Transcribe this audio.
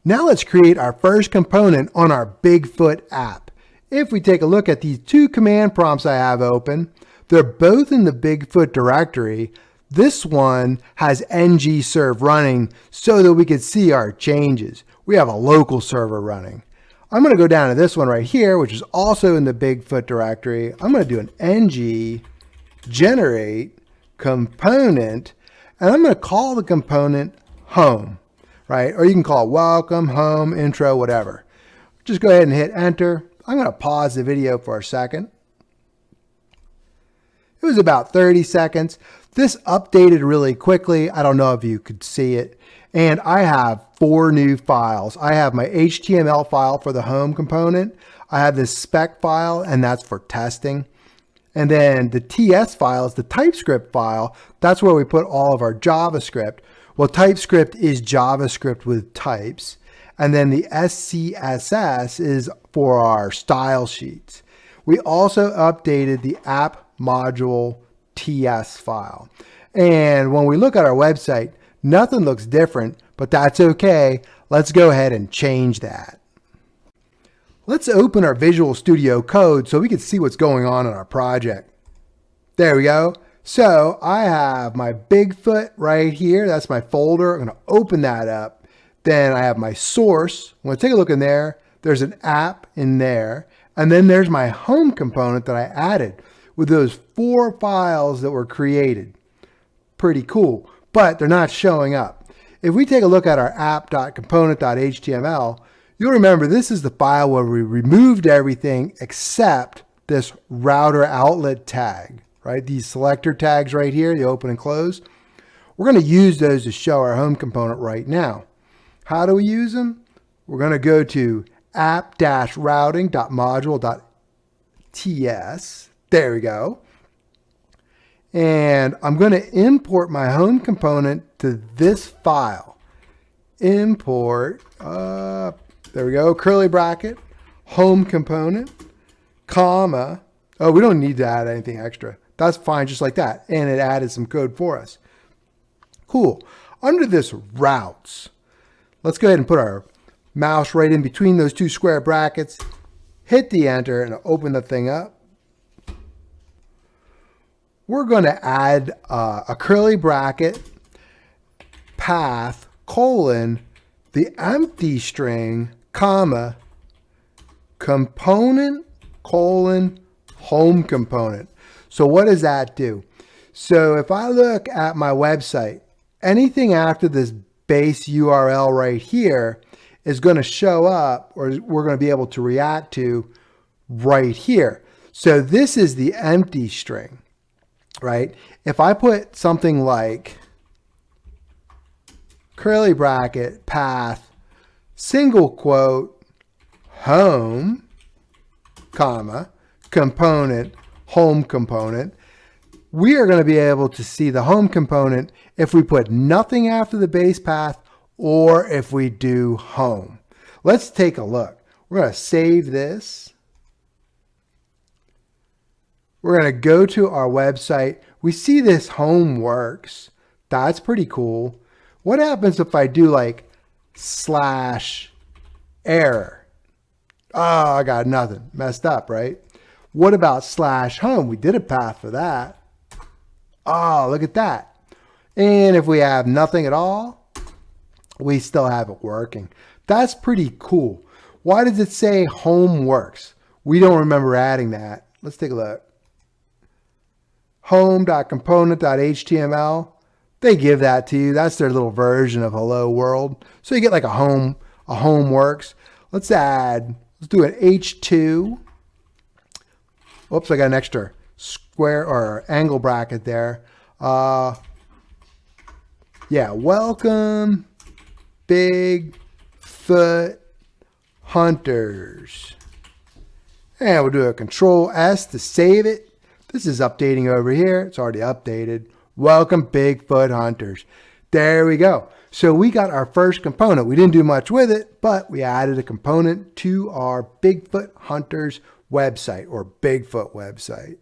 Now let's create our first component on our Bigfoot app. If we take a look at these two command prompts I have open, they're both in the Bigfoot directory. This one has ng-serve running so that we could see our changes. We have a local server running. I'm going to go down to this one right here, which is also in the Bigfoot directory. I'm going to do an ng generate component, and I'm going to call the component home, right? Or you can call it welcome, home, intro, whatever. Just go ahead and hit enter. I'm going to pause the video for a second. It was about 30 seconds. This updated really quickly. I don't know if you could see it. And I have 4 new files. I have my HTML file for the home component. I have this spec file, and that's for testing. And then the TS file is the TypeScript file. That's where we put all of our JavaScript. Well, TypeScript is JavaScript with types. And then the SCSS is for our style sheets. We also updated the app-module.ts file. And when we look at our website, nothing looks different, but that's okay. Let's go ahead and change that. Let's open our Visual Studio Code so we can see what's going on in our project. There we go. So I have my Bigfoot right here. That's my folder. I'm going to open that up. Then I have my source. I'm going to take a look in there. There's an app in there. And then there's my home component that I added with those 4 files that were created. Pretty cool, but they're not showing up. If we take a look at our app.component.html, you'll remember this is the file where we removed everything except this router outlet tag, right? These selector tags right here, the open and close. We're going to use those to show our home component right now. How do we use them? We're going to go to app-routing.module.ts. There we go. And I'm going to import my home component to this file. Import, there we go, curly bracket, home component, comma. Oh, we don't need to add anything extra. That's fine just like that. And it added some code for us. Cool. Under this routes, let's go ahead and put our mouse right in between those 2 square brackets, hit the enter and open the thing up. We're going to add a curly bracket, path, colon, the empty string, comma, component, colon, home component. So what does that do? So if I look at my website, anything after this base URL right here is going to show up, or we're going to be able to react to right here. So this is the empty string, right? If I put something like curly bracket, path, single quote, home, comma, component, home component, we are going to be able to see the home component if we put nothing after the base path or if we do home. Let's take a look. We're going to save this. We're going to go to our website. We see this home works. That's pretty cool. What happens if I do like /error? Oh, I got nothing. Messed up, right? What about /home? We did a path for that. Oh, look at that. And if we have nothing at all, we still have it working. That's pretty cool. Why does it say home works? We don't remember adding that. Let's take a look. Home.component.html. They give that to you. That's their little version of hello world. So you get like a home works. Let's do an H2. Oops, I got an extra square or angle bracket there. Yeah, welcome Bigfoot hunters. And we'll do a Control S to save it. This is updating over here. It's already updated. Welcome Bigfoot hunters. There we go. So we got our first component. We didn't do much with it, but we added a component to our Bigfoot hunters website or Bigfoot website.